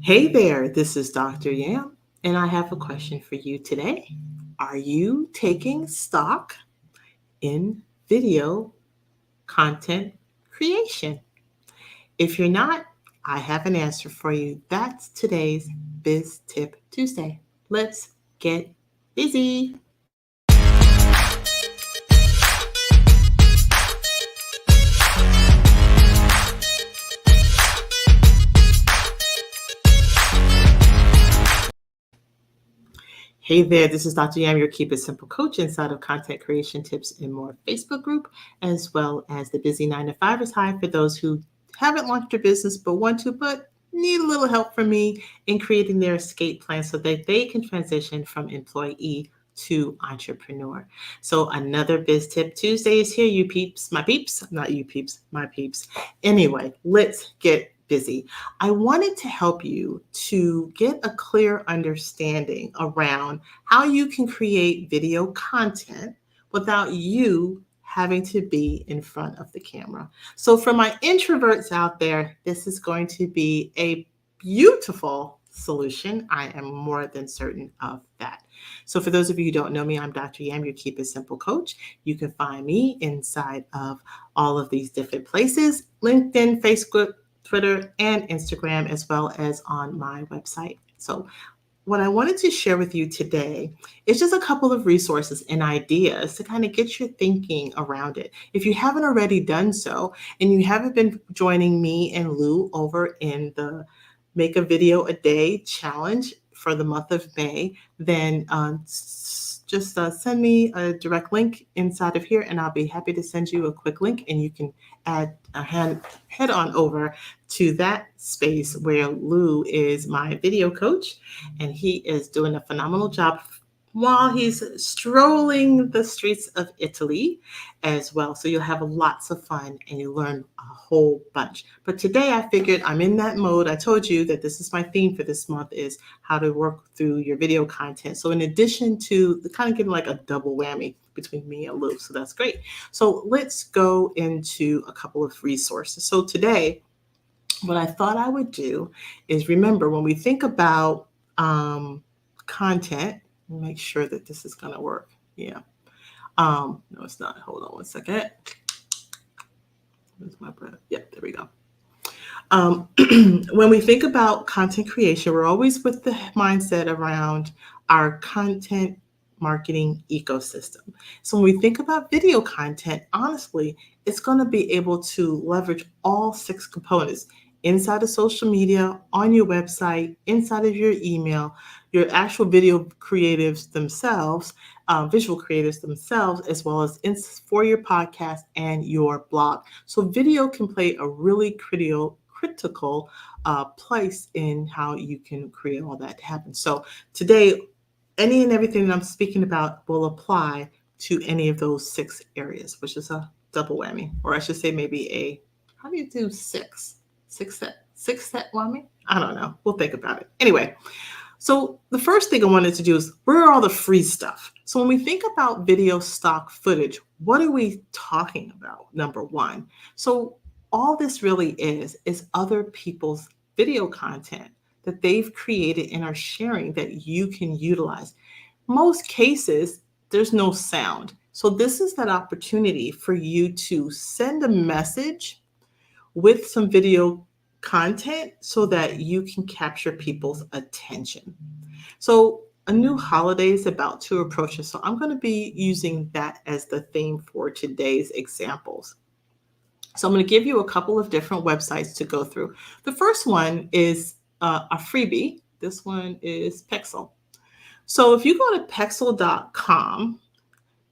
Hey there, this is Dr. Yam, and I have a question for you today. Are you taking stock in video content creation? If you're not, I have an answer for you. That's today's Biz Tip Tuesday. Let's get busy. Hey there, this is Dr. Yam, your Keep It Simple coach inside of Content Creation Tips and More Facebook group, as well as the Busy 9 to 5 is High for those who haven't launched their business but want to, but need a little help from me in creating their escape plan so that they can transition from employee to entrepreneur. So another Biz Tip Tuesday is here, you peeps, my peeps, not you peeps, my peeps. Anyway, let's get busy. I wanted to help you to get a clear understanding around how you can create video content without you having to be in front of the camera. So, for my introverts out there, this is going to be a beautiful solution. I am more than certain of that. So, for those of you who don't know me, I'm Dr. Yam, your Keep It Simple coach. You can find me inside of all of these different places: LinkedIn, Facebook, Twitter, and Instagram, as well as on my website. So, what I wanted to share with you today is just a couple of resources and ideas to kind of get your thinking around it. If you haven't already done so, and you haven't been joining me and Lou over in the Make a Video a Day challenge for the month of May, then just send me a direct link inside of here, and I'll be happy to send you a quick link, and you can head on over to that space where Lou is my video coach, and he is doing a phenomenal job while he's strolling the streets of Italy as well. So you'll have lots of fun and you learn a whole bunch. But today I figured I'm in that mode. I told you that this is my theme for this month, is how to work through your video content. So in addition to kind of getting like a double whammy between me and Lou, so that's great. So let's go into a couple of resources. So today, what I thought I would do is, remember, when we think about content, make sure that this is going to work. Yeah. No, it's not. Hold on one second. Where's my breath? Yep, there we go. When we think about content creation, we're always with the mindset around our content marketing ecosystem. So when we think about video content, honestly, it's going to be able to leverage all 6 components inside of social media, on your website, inside of your email, your actual video creatives themselves, visual creatives themselves, as well as for your podcast and your blog. So video can play a really critical place in how you can create all that to happen. So today, any and everything that I'm speaking about will apply to any of those 6 areas, which is a double whammy, or I should say maybe how do you do 6? 6 set whammy? I don't know. We'll think about it. Anyway, so the first thing I wanted to do is, where are all the free stuff? So when we think about video stock footage, what are we talking about? Number one. So all this really is other people's video content that they've created and are sharing that you can utilize. Most cases, there's no sound. So this is that opportunity for you to send a message with some video content so that you can capture people's attention. So a new holiday is about to approach us. So I'm going to be using that as the theme for today's examples. So I'm going to give you a couple of different websites to go through. The first one is a freebie. This one is Pexel. So if you go to pexel.com,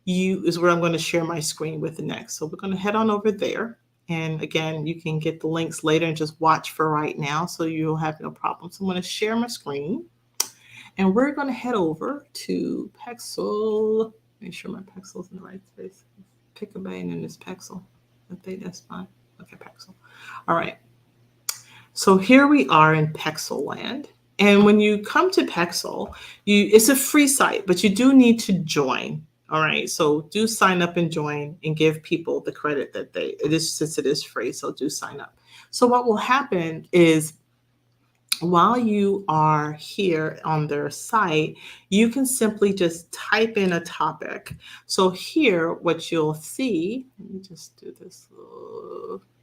is where I'm going to share my screen with next. So we're going to head on over there. And again, you can get the links later and just watch for right now, so you'll have no problem. So I'm going to share my screen, and we're going to head over to Pexel. Make sure my Pexel's in the right space. Pick a bane in this Pexel. I think that's fine. Okay, Pexel. All right. So here we are in Pexel land. And when you come to Pexel, it's a free site, but you do need to join. All right, so do sign up and join and give people the credit that since it is free, so do sign up. So what will happen is while you are here on their site, you can simply just type in a topic. So here, what you'll see, let me just do this.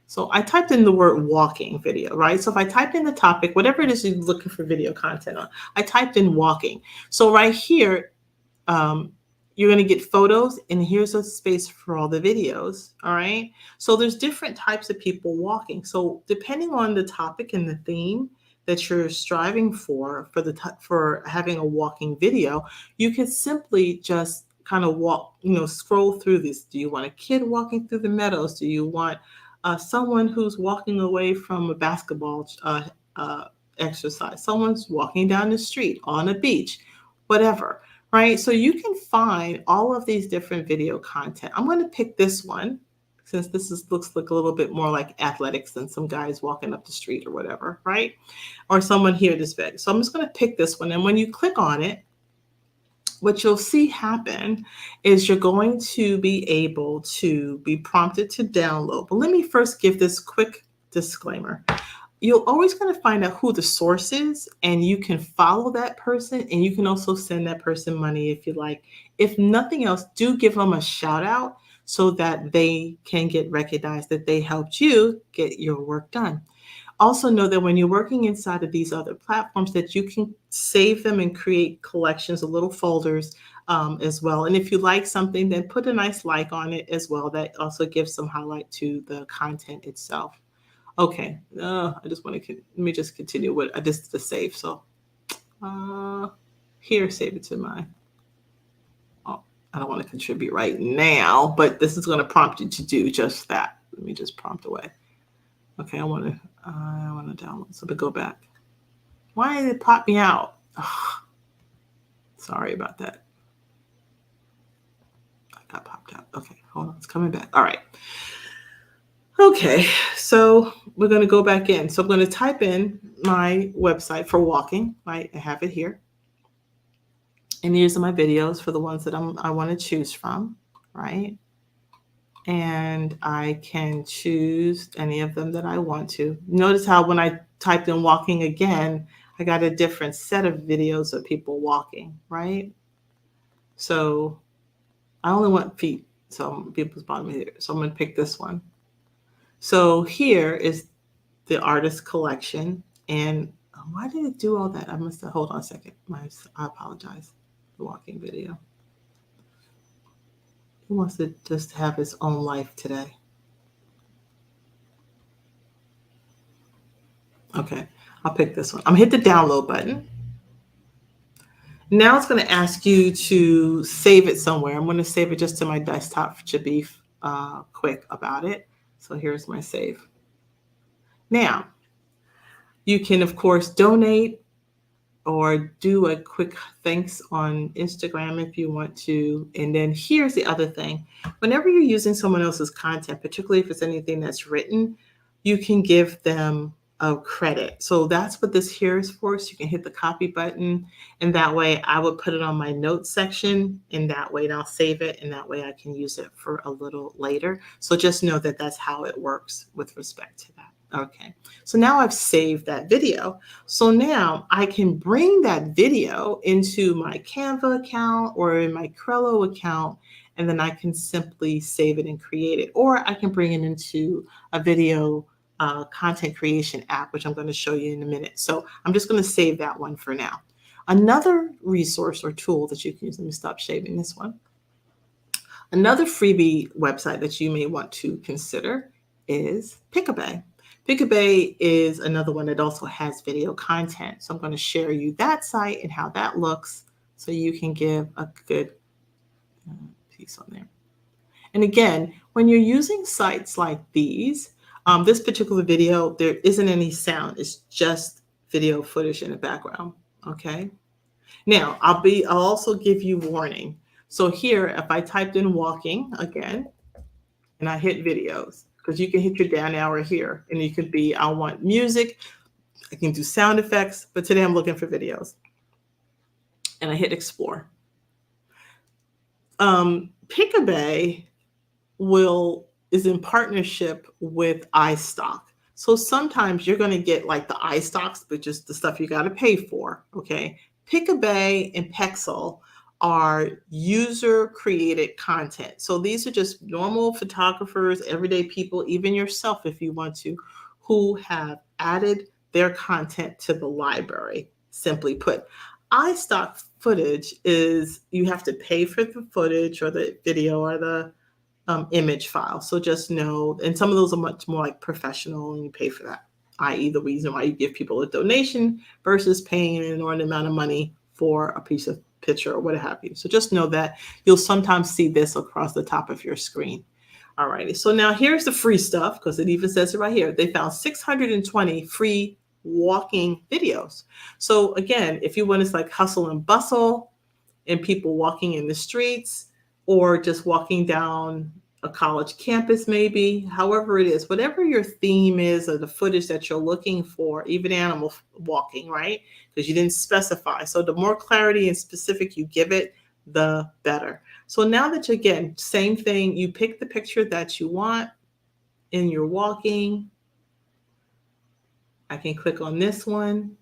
So I typed in the word walking video, right? So if I typed in the topic, whatever it is you're looking for video content on, I typed in walking. So right here, um, you're going to get photos, and here's a space for all the videos. All right. So there's different types of people walking. So depending on the topic and the theme that you're striving for having a walking video, you can simply just kind of walk, scroll through this. Do you want a kid walking through the meadows? Do you want someone who's walking away from a basketball exercise? Someone's walking down the street on a beach, whatever, right? So you can find all of these different video content. I'm going to pick this one since looks like a little bit more like athletics than some guys walking up the street or whatever, right? Or someone here this big. So I'm just going to pick this one. And when you click on it, what you'll see happen is you're going to be able to be prompted to download. But let me first give this quick disclaimer. You're always going to find out who the source is, and you can follow that person, and you can also send that person money if you like. If nothing else, do give them a shout out so that they can get recognized that they helped you get your work done. Also know that when you're working inside of these other platforms, that you can save them and create collections of little folders as well. And if you like something, then put a nice like on it as well. That also gives some highlight to the content itself. Okay, I just want to, let me just continue with just the save. So here, save it to my, I don't want to contribute right now, but this is going to prompt you to do just that. Let me just prompt away. Okay, I want to download. So to go back. Why did it pop me out? Ugh. Sorry about that. I got popped out. Okay, hold on. It's coming back. All right. Okay, so we're going to go back in. So I'm going to type in my website for walking. Right, I have it here. And these are my videos for the ones that I want to choose from, right? And I can choose any of them that I want to. Notice how when I typed in walking again, I got a different set of videos of people walking, right? So I only want feet. So people's bottom here. So I'm going to pick this one. So here is the artist collection. And why did it do all that? I must have, hold on a second. I apologize. The walking video. He wants to just have his own life today. Okay, I'll pick this one. I'm going to hit the download button. Now it's going to ask you to save it somewhere. I'm going to save it just to my desktop to be quick about it. So here's my save. Now, you can, of course, donate or do a quick thanks on Instagram if you want to. And then here's the other thing. Whenever you're using someone else's content, particularly if it's anything that's written, you can give them a credit. So that's what this here is for. So you can hit the copy button, and that way I would put it on my notes section, and that way I'll save it, and that way I can use it for a little later. So just know that that's how it works with respect to that. Okay, so now I've saved that video. So now I can bring that video into my Canva account or in my Trello account, and then I can simply save it and create it. Or I can bring it into a video content creation app, which I'm going to show you in a minute. So I'm just going to save that one for now. Another resource or tool that you can use, let me stop shaving this one. Another freebie website that you may want to consider is Picabay. Picabay is another one that also has video content. So I'm going to share you that site and how that looks so you can give a good piece on there. And again, when you're using sites like these, this particular video, there isn't any sound. It's just video footage in the background. Okay. Now I'll also give you warning. So here, if I typed in walking again, and I hit videos, because you can hit your down arrow here, and you could be, I want music, I can do sound effects, but today I'm looking for videos. And I hit explore. Picabay is in partnership with iStock. So sometimes you're going to get like the iStocks, which is the stuff you got to pay for. Okay. Picabay and Pexel are user created content. So these are just normal photographers, everyday people, even yourself, if you want to, who have added their content to the library. Simply put, iStock footage is you have to pay for the footage or the video or the image file. So just know, and some of those are much more like professional and you pay for that, i.e. the reason why you give people a donation versus paying an inordinate amount of money for a piece of picture or what have you. So just know that you'll sometimes see this across the top of your screen. All righty. So now here's the free stuff because it even says it right here. They found 620 free walking videos. So again, if you want to like hustle and bustle and people walking in the streets or just walking down a college campus, maybe, however it is, whatever your theme is or the footage that you're looking for, even animal walking, right? Because you didn't specify. So the more clarity and specific you give it, the better. So now that you're again, same thing, you pick the picture that you want in your walking. I can click on this one.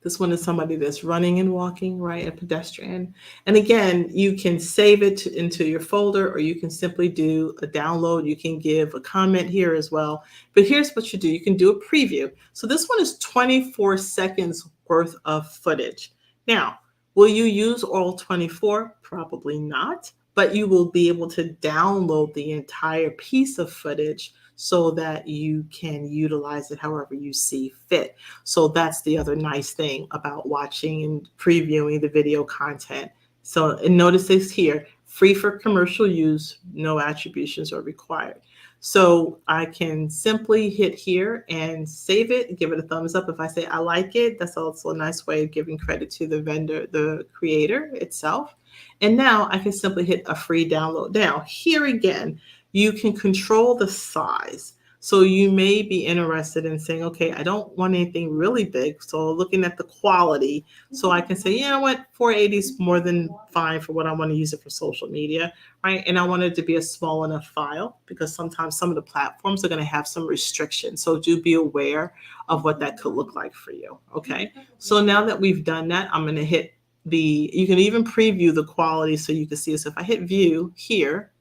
This one is somebody that's running and walking, right? A pedestrian. And again, you can save it into your folder or you can simply do a download. You can give a comment here as well. But here's what you do. You can do a preview. So this one is 24 seconds worth of footage. Now, will you use all 24? Probably not, but you will be able to download the entire piece of footage so that you can utilize it however you see fit. So that's the other nice thing about watching and previewing the video content. So, and notice this here, free for commercial use, no attributions are required. So I can simply hit here and save it, give it a thumbs up. If I say I like it, that's also a nice way of giving credit to the vendor, the creator itself. And now I can simply hit a free download. Now, here again, you can control the size. So you may be interested in saying, okay, I don't want anything really big. So looking at the quality, so I can say, you know what, 480 is more than fine for what I want to use it for social media, right? And I want it to be a small enough file because sometimes some of the platforms are going to have some restrictions. So do be aware of what that could look like for you, okay? So now that we've done that, I'm going to hit you can even preview the quality so you can see it. So if I hit view here,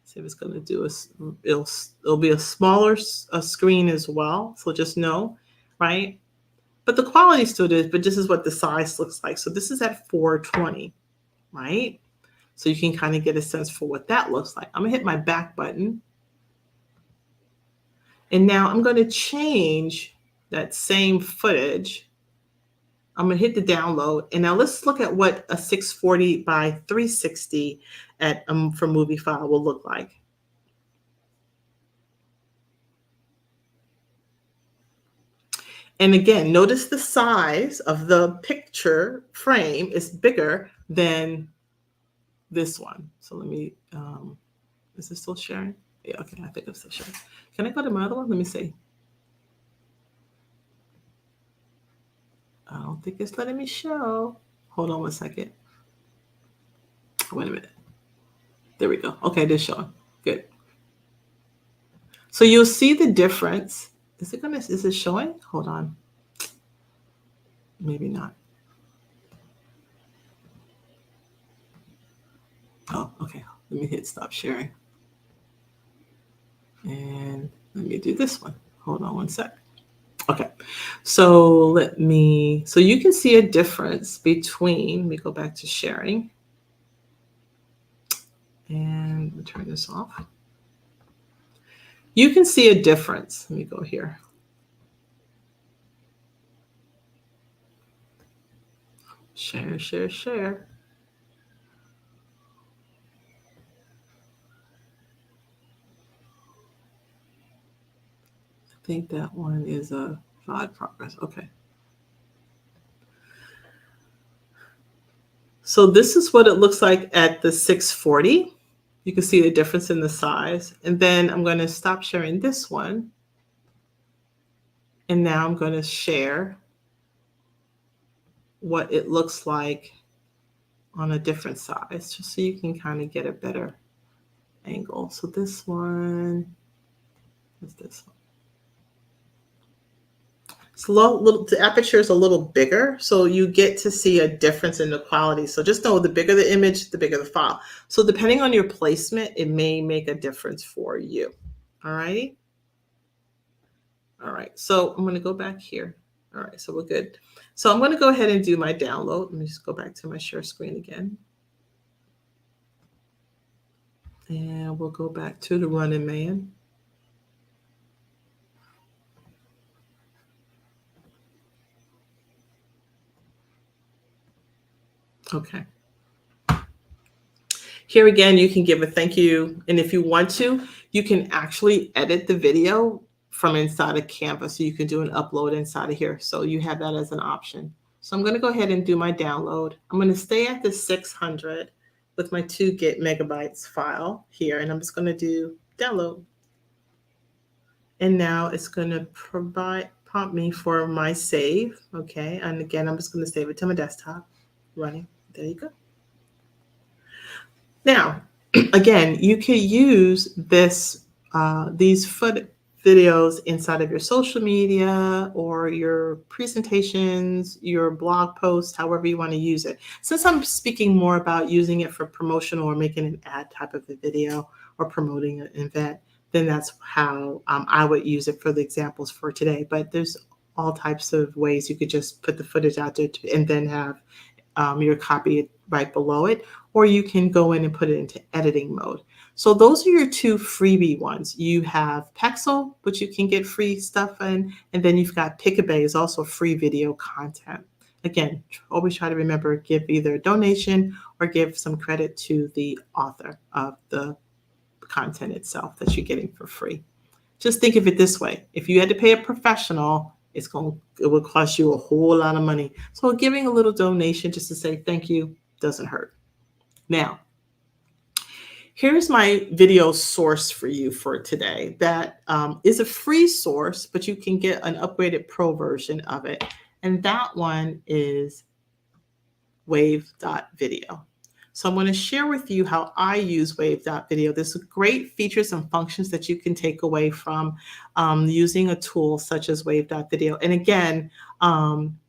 see if it's going to do it'll be a smaller screen as well. So just know, right? But the quality still is, but this is what the size looks like. So this is at 420, right? So you can kind of get a sense for what that looks like. I'm gonna hit my back button. And now I'm going to change that same footage. I'm going to hit the download. And now let's look at what a 640 by 360 for movie file will look like. And again, notice the size of the picture frame is bigger than this one. So let me, is it still sharing? Yeah, okay, I think I'm still sharing. Can I go to my other one? Let me see. I don't think it's letting me show. Hold on one second. Wait a minute. There we go. Okay, it is showing. Good. So you'll see the difference. Is it showing? Hold on. Maybe not. Oh, okay. Let me hit stop sharing. And let me do this one. Hold on one sec. Okay, so so you can see a difference between, let me go back to sharing and turn this off. You can see a difference. Let me go here. Share, share, share. I think that one is a VOD progress. Okay. So this is what it looks like at the 640. You can see the difference in the size. And then I'm going to stop sharing this one. And now I'm going to share what it looks like on a different size, just so you can kind of get a better angle. So this one, What's this one? It's the aperture is a little bigger, so you get to see a difference in the quality. So just know the bigger the image, the bigger the file. So depending on your placement, it may make a difference for you. All righty. All right. So I'm going to go back here. All right. So we're good. So I'm going to go ahead and do my download. Let me just go back to my share screen again. And we'll go back to the Running Man. Okay. Here again, you can give a thank you. And if you want to, you can actually edit the video from inside of Canva. So you can do an upload inside of here. So you have that as an option. So I'm going to go ahead and do my download. I'm going to stay at the 600 with my 2 gig megabytes file here. And I'm just going to do download. And now it's going to prompt me for my save. Okay. And again, I'm just going to save it to my desktop running. There you go. Now, again, you can use these videos inside of your social media or your presentations, your blog posts, however you want to use it. Since I'm speaking more about using it for promotional or making an ad type of a video or promoting an event, then that's how I would use it for the examples for today. But there's all types of ways you could just put the footage out there and then have your copy right below it, or you can go in and put it into editing mode. So those are your 2 freebie ones. You have Pexel, which you can get free stuff in, and then you've got Picabay is also free video content. Again, always try to remember, give either a donation or give some credit to the author of the content itself that you're getting for free. Just think of it this way. If you had to pay a professional, it will cost you a whole lot of money. So giving a little donation just to say thank you doesn't hurt. Now, here's my video source for you for today. That is a free source, but you can get an upgraded pro version of it. And that one is wave.video. So I'm going to share with you how I use wave.video. There's great features and functions that you can take away from using a tool such as wave.video. And again,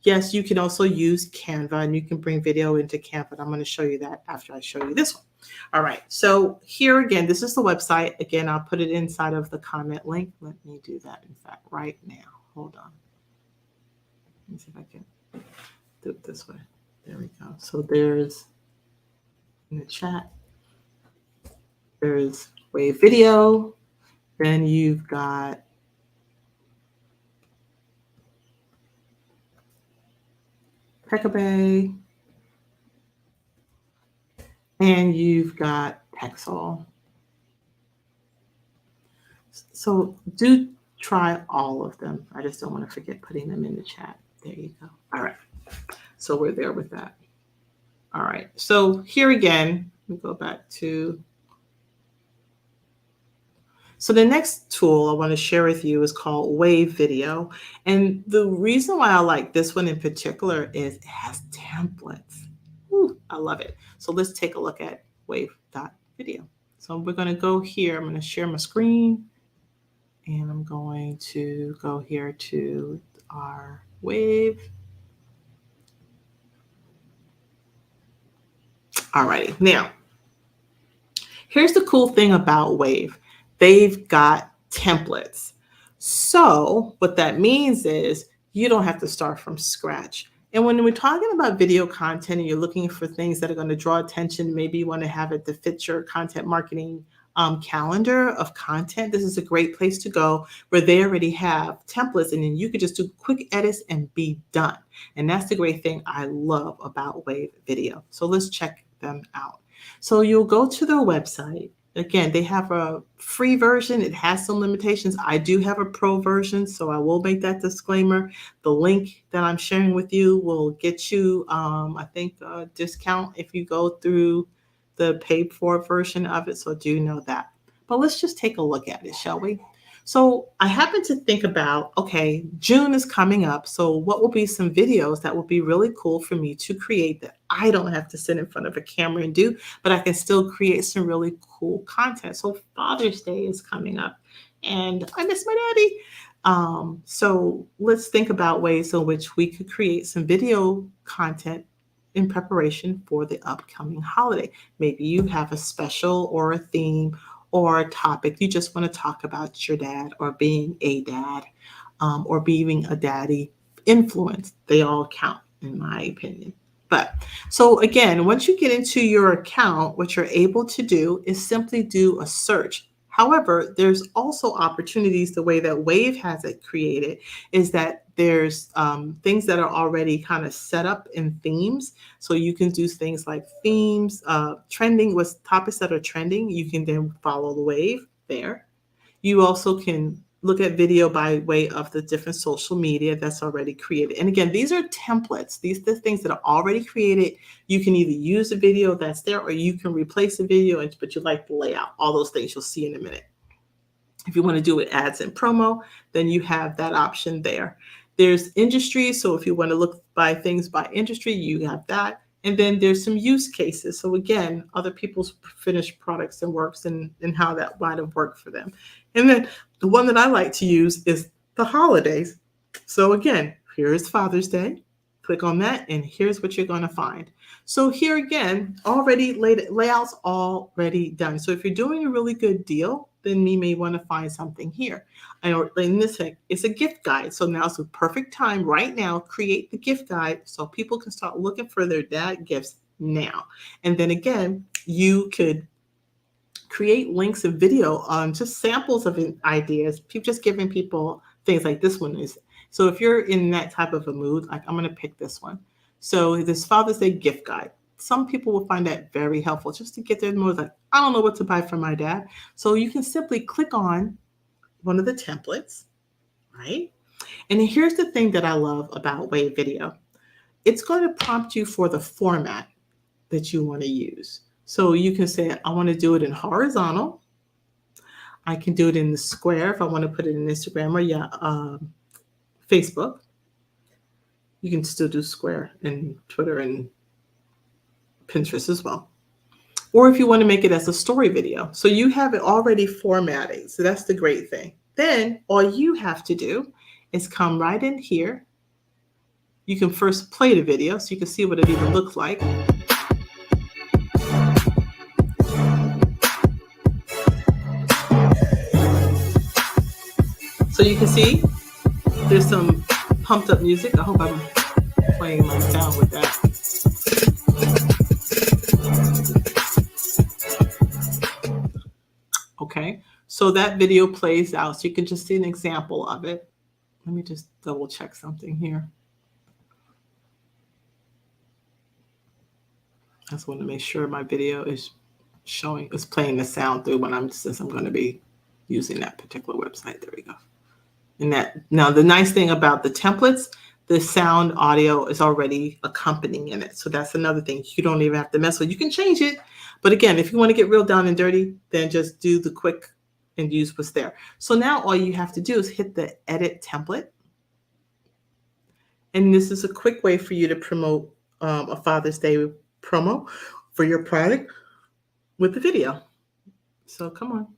yes, you can also use Canva and you can bring video into Canva. I'm going to show you that after I show you this one. All right. So here again, this is the website. Again, I'll put it inside of the comment link. Let me do that, in fact, right now. Hold on. Let me see if I can do it this way. There we go. So there's in the chat, there's Wave Video, then you've got Picabay, and you've got Pexel. So do try all of them. I just don't want to forget putting them in the chat. There you go. All right. So we're there with that. All right. So here again, we go back to. So the next tool I want to share with you is called Wave Video. And the reason why I like this one in particular is it has templates. Ooh, I love it. So let's take a look at Wave.video. So we're going to go here. I'm going to share my screen. And I'm going to go here to our Wave. All righty. Now, here's the cool thing about Wave. They've got templates. So what that means is you don't have to start from scratch. And when we're talking about video content and you're looking for things that are going to draw attention, maybe you want to have it to fit your content marketing calendar of content, this is a great place to go where they already have templates and then you could just do quick edits and be done. And that's the great thing I love about Wave Video. So let's check them out. So you'll go to their website. Again, they have a free version. It has some limitations. I do have a pro version, so I will make that disclaimer. The link that I'm sharing with you will get you, I think, a discount if you go through the paid for version of it. So do know that. But let's just take a look at it, shall we? So I happen to think about, okay, June is coming up. So what will be some videos that will be really cool for me to create that I don't have to sit in front of a camera and do, but I can still create some really cool content. So Father's Day is coming up. and I miss my daddy. So let's think about ways in which we could create some video content in preparation for the upcoming holiday. Maybe you have a special or a theme or a topic you just want to talk about your dad or being a dad, or being a daddy influence. They all count, in my opinion. But so again, once you get into your account, what you're able to do is simply do a search. However, there's also opportunities. The way that Wave has it created is that there's things that are already kind of set up in themes. So you can do things like themes, trending with topics that are trending. You can then follow the Wave there. You also can look at video by way of the different social media that's already created. And again, these are templates. These are things that are already created. You can either use the video that's there or you can replace the video, but you like the layout. All those things you'll see in a minute. If you want to do it ads and promo, then you have that option there. There's industry. So if you want to look by things by industry, you have that. And then there's some use cases. So again, other people's finished products and works and how that might have worked for them. And then the one that I like to use is the holidays. So again, here is Father's Day. Click on that and here's what you're going to find. So here again, already layouts already done. So if you're doing a really good deal, then you may want to find something here. And in this thing, it's a gift guide. So now's the perfect time right now, create the gift guide so people can start looking for their dad gifts now. And then again, you could create links and video on just samples of ideas, just giving people things like this one is. So if you're in that type of a mood, like I'm going to pick this one. So this Father's Day gift guide. Some people will find that very helpful just to get their mood like, I don't know what to buy for my dad. So you can simply click on one of the templates, right? And here's the thing that I love about Wave Video. It's going to prompt you for the format that you want to use. So you can say, I want to do it in horizontal. I can do it in the square if I want to put it in Instagram or Facebook. You can still do square in Twitter and Pinterest as well. Or if you want to make it as a story video. So you have it already formatted. So that's the great thing. Then all you have to do is come right in here. You can first play the video so you can see what it even looks like. So you can see there's some pumped up music. I hope I'm playing my sound with that. Okay, so that video plays out. So you can just see an example of it. Let me just double check something here. I just want to make sure my video is playing the sound through since I'm going to be using that particular website. There we go. And that now the nice thing about the templates, the sound audio is already accompanying in it. So that's another thing. You don't even have to mess with it. You can change it. But again, if you want to get real down and dirty, then just do the quick and use what's there. So now all you have to do is hit the edit template. And this is a quick way for you to promote a Father's Day promo for your product with the video. So come on.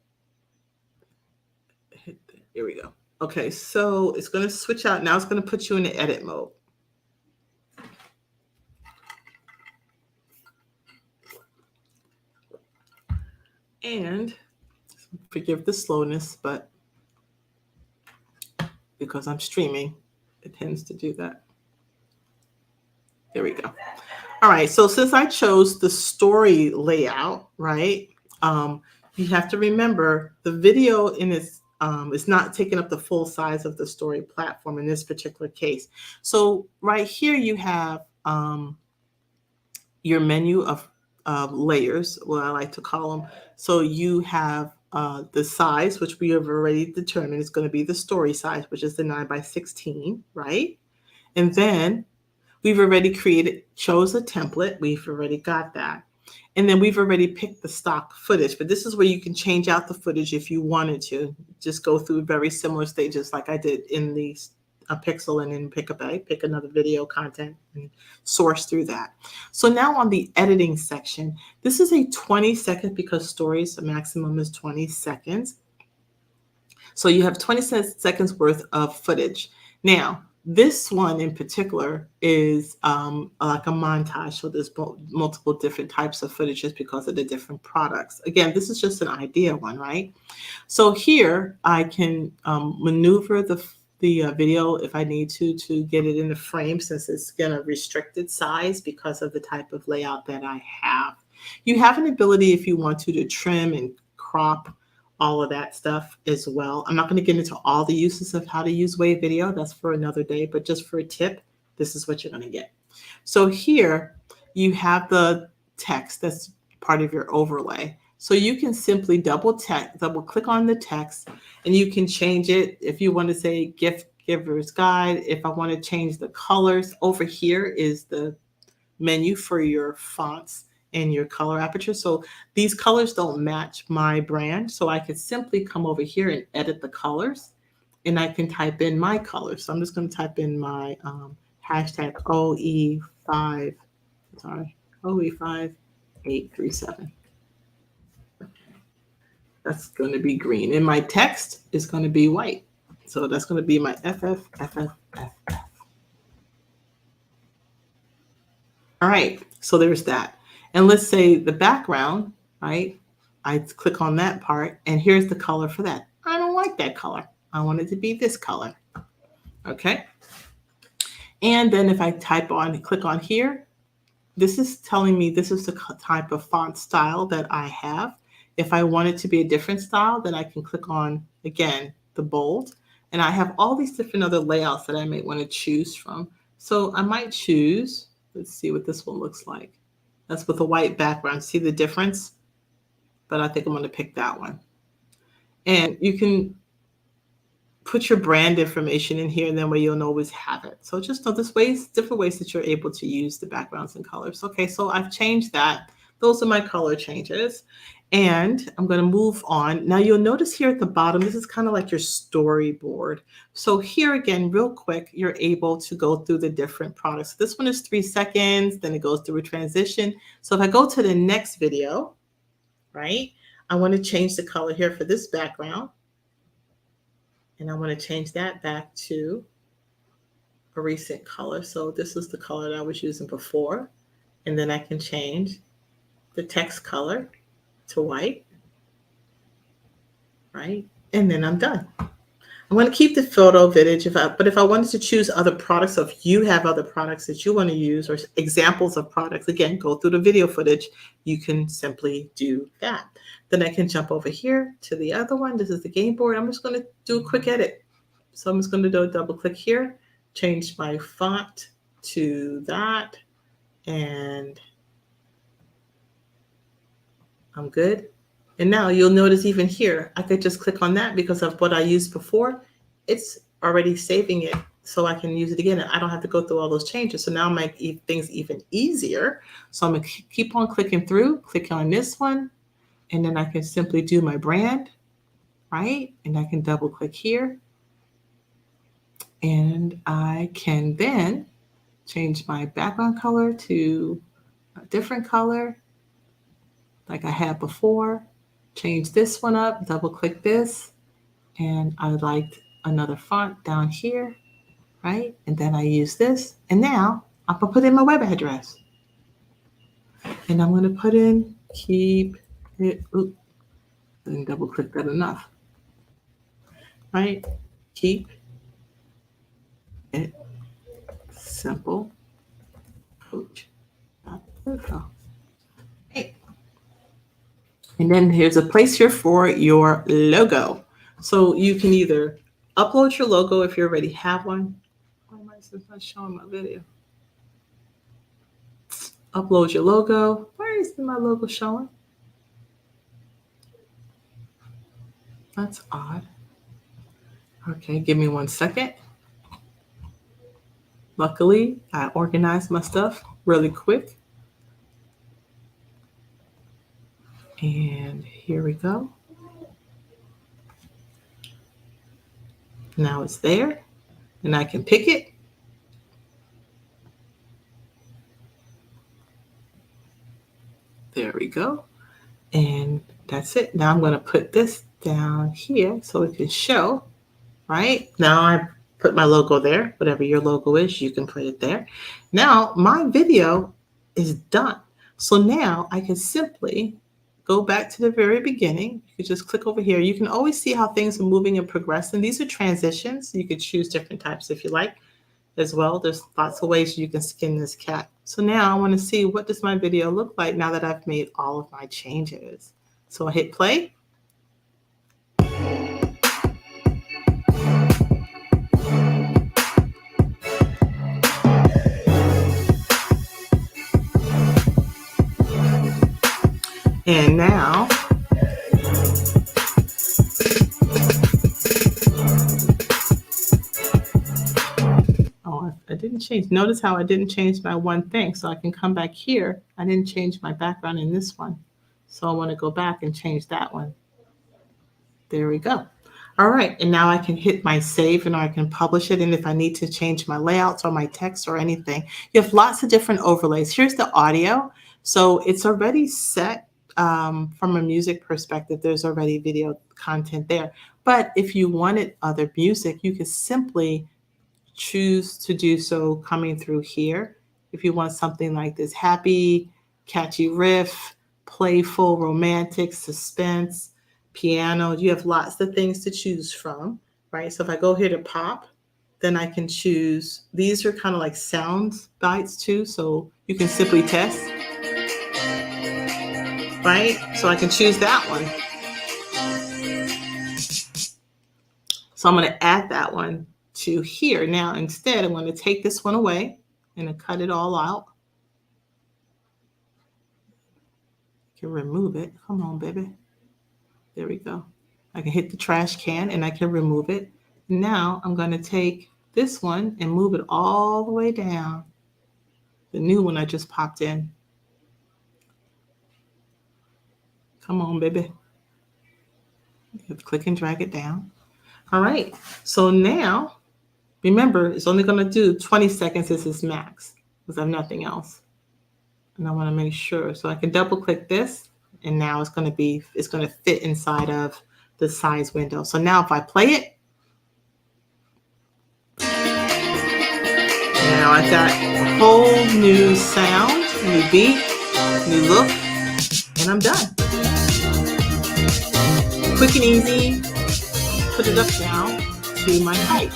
Here we go. Okay, so it's going to switch out. Now it's going to put you in the edit mode. And forgive the slowness, but because I'm streaming, it tends to do that. There we go. All right, so since I chose the story layout, right, you have to remember the video in its is not taking up the full size of the story platform in this particular case. So right here you have your menu of layers, what I like to call them. So you have the size, which we have already determined is going to be the story size, which is the 9:16, right? And then we've already chose a template. We've already got that. And then we've already picked the stock footage, but this is where you can change out the footage if you wanted to. Just go through very similar stages like I did in the Pixel and then pick another video content and source through that. So now on the editing section, this is a 20-second because stories, the maximum is 20 seconds. So you have 20 seconds worth of footage. Now, this one in particular is like a montage. So there's multiple different types of footages because of the different products. Again, this is just an idea one, right? So here I can maneuver the video if I need to get it in the frame, since it's in a restricted size because of the type of layout that I have. You have an ability, if you want to trim and crop all of that stuff as well. I'm not going to get into all the uses of how to use Wave Video. That's for another day, but just for a tip, this is what you're going to get. So here you have the text that's part of your overlay. So you can simply double click on the text, and you can change it. If you want to say gift giver's guide, if I want to change the colors, over here is the menu for your fonts and your color aperture. So these colors don't match my brand. So I could simply come over here and edit the colors, and I can type in my colors. So I'm just going to type in my hashtag OE5, sorry, OE5837. That's going to be green. And my text is going to be white. So that's going to be my FFFFFF. All right, so there's that. And let's say the background, right? I click on that part, and here's the color for that. I don't like that color. I want it to be this color. Okay. And then if I click on here, this is telling me this is the type of font style that I have. If I want it to be a different style, then I can click on, again, the bold. And I have all these different other layouts that I may want to choose from. So I might choose, let's see what this one looks like. That's with a white background. See the difference? But I think I'm going to pick that one. And you can put your brand information in here, and then where you'll always have it. So just know there's different ways that you're able to use the backgrounds and colors. Okay, so I've changed that. Those are my color changes. And I'm going to move on. Now you'll notice here at the bottom, this is kind of like your storyboard. So here again, real quick, you're able to go through the different products. This one is 3 seconds, then it goes through a transition. So if I go to the next video, right, I want to change the color here for this background. And I want to change that back to a recent color. So this is the color that I was using before. And then I can change the text color to white, right? And then I'm done. I'm going to keep the photo footage, but if I wanted to choose other products, so if you have other products that you want to use or examples of products, again, go through the video footage, you can simply do that. Then I can jump over here to the other one. This is the game board. I'm just going to do a quick edit. So I'm just going to do a double click here, change my font to that, and I'm good. And now you'll notice even here, I could just click on that because of what I used before. It's already saving it so I can use it again. And I don't have to go through all those changes. So now I make things even easier. So I'm going to keep on clicking through, click on this one, and then I can simply do my brand, right? And I can double click here. And I can then change my background color to a different color like I had before. Change this one up, double click this, and I liked another font down here, right? And then I use this, and now I'm gonna put in my web address. And I'm gonna put in keep it, I didn't double click that enough, right? Keep it simple coach. There we go. Hey. And then here's a place here for your logo. So you can either upload your logo if you already have one. Why am I not showing my video? Upload your logo. Where is my logo showing? That's odd. Okay, give me 1 second. Luckily, I organized my stuff really quick. And here we go. Now it's there, and I can pick it. There we go. And that's it. Now I'm going to put this down here so it can show, right? Now I put my logo there. Whatever your logo is, you can put it there. Now my video is done. So now I can simply go back to the very beginning. You can just click over here. You can always see how things are moving and progressing. These are transitions. You could choose different types if you like as well. There's lots of ways you can skin this cat. So now I want to see, what does my video look like now that I've made all of my changes. So I hit play. And now I didn't change. Notice how I didn't change my one thing. So I can come back here. I didn't change my background in this one. So I want to go back and change that one. There we go. All right. And now I can hit my save and I can publish it. And if I need to change my layouts or my text or anything, you have lots of different overlays. Here's the audio. So it's already set from a music perspective. There's already video content there. But if you wanted other music, you could simply choose to do so coming through here. If you want something like this, happy, catchy riff, playful, romantic, suspense, piano, you have lots of things to choose from, right? So if I go here to pop, then I can choose, these are kind of like sound bites too. So you can simply test, right? So I can choose that one. So I'm going to add that one to here. Now, instead, I'm going to take this one away and cut it all out. I can remove it. Come on, baby. There we go. I can hit the trash can and I can remove it. Now I'm going to take this one and move it all the way down. The new one I just popped in. Come on, baby. Click and drag it down. All right. So now, remember, it's only going to do 20 seconds as its max because I have nothing else. And I want to make sure. So I can double click this and now it's going to fit inside of the size window. So now if I play it, now I've got a whole new sound, new beat, new look, and I'm done. Quick and easy, put it up now to my height.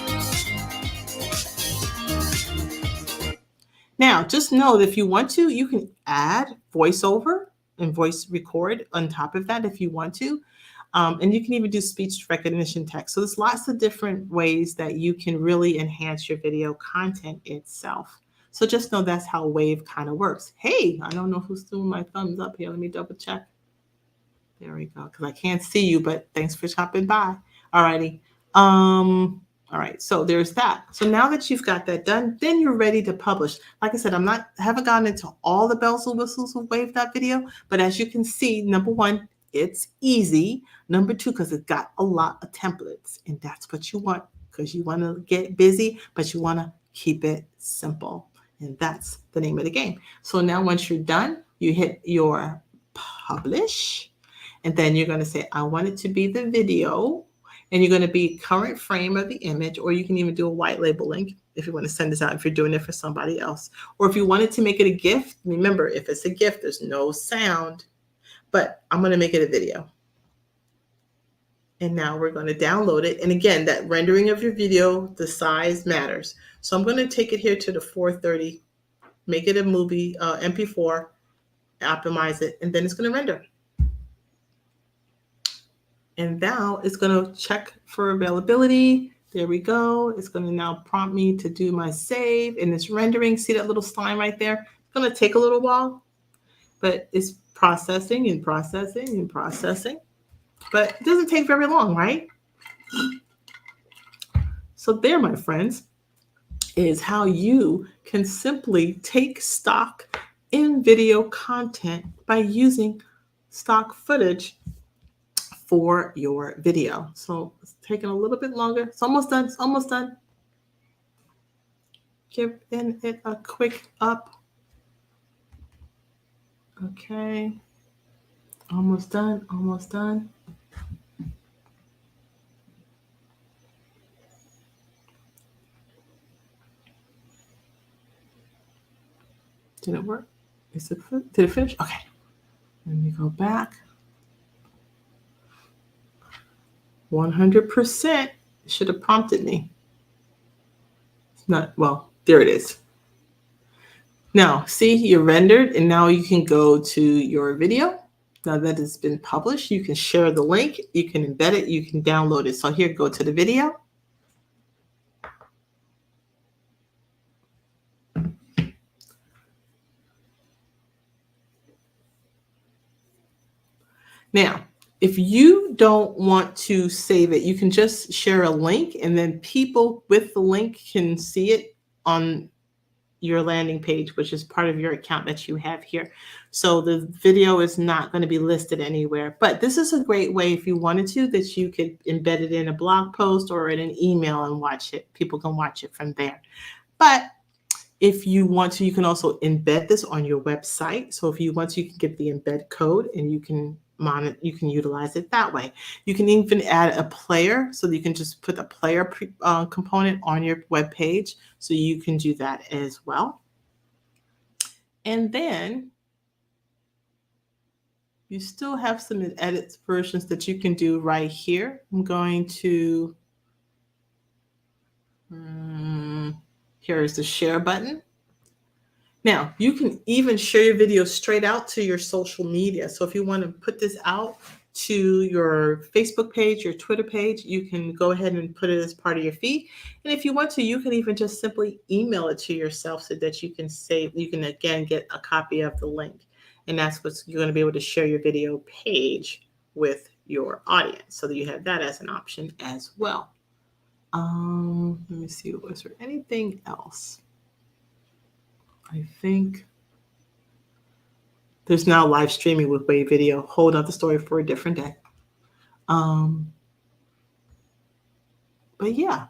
Now, just know that if you want to, you can add voiceover and voice record on top of that if you want to. And you can even do speech recognition text. So there's lots of different ways that you can really enhance your video content itself. So just know that's how Wave kind of works. Hey, I don't know who's doing my thumbs up here. Let me double check. There we go. Because I can't see you, but thanks for stopping by. All righty. All right, so there's that. So now that you've got that done, then you're ready to publish. Like I said, haven't gone into all the bells and whistles of Wave.video, but as you can see, number one, it's easy. Number two, because it's got a lot of templates, and that's what you want, because you want to get busy, but you want to keep it simple. And that's the name of the game. So now once you're done, you hit your publish, and then you're going to say, I want it to be the video. And you're going to be current frame of the image, or you can even do a white label link if you want to send this out, if you're doing it for somebody else. Or if you wanted to make it a GIF, remember, if it's a GIF, there's no sound, but I'm going to make it a video. And now we're going to download it. And again, that rendering of your video, the size matters. So I'm going to take it here to the 430, make it a movie, MP4, optimize it, and then it's going to render. And now it's going to check for availability. There we go. It's going to now prompt me to do my save, and it's rendering. See that little slime right there? It's going to take a little while, but it's processing and processing and processing. But it doesn't take very long, right? So there, my friends, is how you can simply take stock in video content by using stock footage for your video. So it's taking a little bit longer. It's almost done. It's almost done. Give it a quick up. Okay. Almost done. Almost done. Did it work? Did it finish? Okay. Let me go back. 100% should have prompted me. It's not, well, there it is. Now, see, you're rendered, and now you can go to your video. Now that it's been published, you can share the link, you can embed it, you can download it. So here, go to the video. Now, if you don't want to save it, you can just share a link, and then people with the link can see it on your landing page, which is part of your account that you have here. So the video is not going to be listed anywhere, but this is a great way if you wanted to, that you could embed it in a blog post or in an email and watch it. People can watch it from there. But if you want to, you can also embed this on your website. So if you want to, you can get the embed code and you can utilize it that way. You can even add a player, so that you can just put a player component on your web page. So you can do that as well. And then you still have some edit versions that you can do right here. I'm going to, here's the share button. Now, you can even share your video straight out to your social media. So if you want to put this out to your Facebook page, your Twitter page, you can go ahead and put it as part of your feed. And if you want to, you can even just simply email it to yourself so that you can again get a copy of the link. And that's what you're going to be able to share your video page with your audience, so that you have that as an option as well. Let me see, was there anything else? I think there's now live streaming with Wave Video. Whole other story for a different day. But yeah,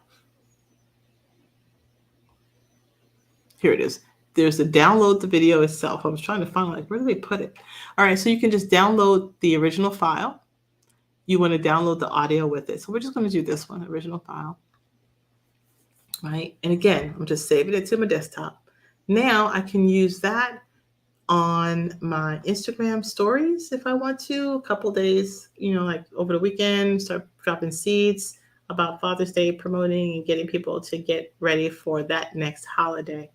here it is. There's the download the video itself. I was trying to find, like, where do they put it? All right, so you can just download the original file. You want to download the audio with it. So we're just going to do this one, original file. Right, and again, I'm just saving it to my desktop. Now I can use that on my Instagram stories if I want to, a couple days, like over the weekend, start dropping seeds about Father's Day, promoting and getting people to get ready for that next holiday.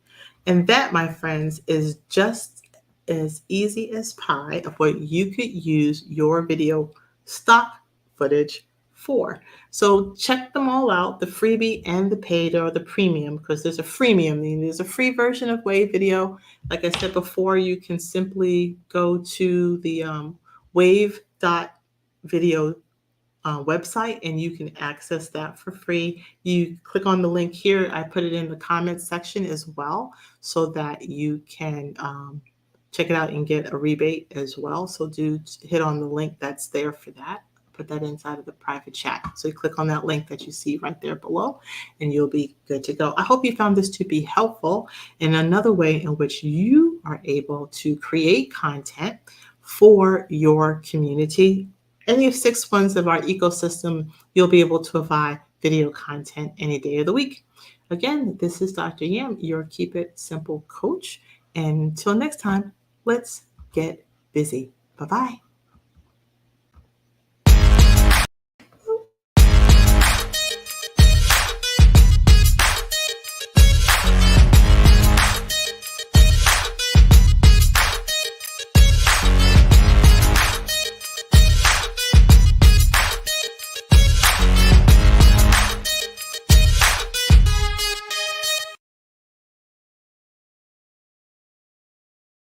And that, my friends, is just as easy as pie of what you could use your video stock footage for. So check them all out, the freebie and the paid or the premium, because there's a freemium. There's a free version of Wave Video. Like I said before, you can simply go to the wave.video website and you can access that for free. You click on the link here. I put it in the comments section as well, so that you can check it out and get a rebate as well. So do hit on the link that's there for that. Put that inside of the private chat. So you click on that link that you see right there below and you'll be good to go. I hope you found this to be helpful in another way in which you are able to create content for your community. Any of 6 ones of our ecosystem, you'll be able to provide video content any day of the week. Again, this is Dr. Yam, your Keep It Simple coach. And until next time, let's get busy. Bye-bye.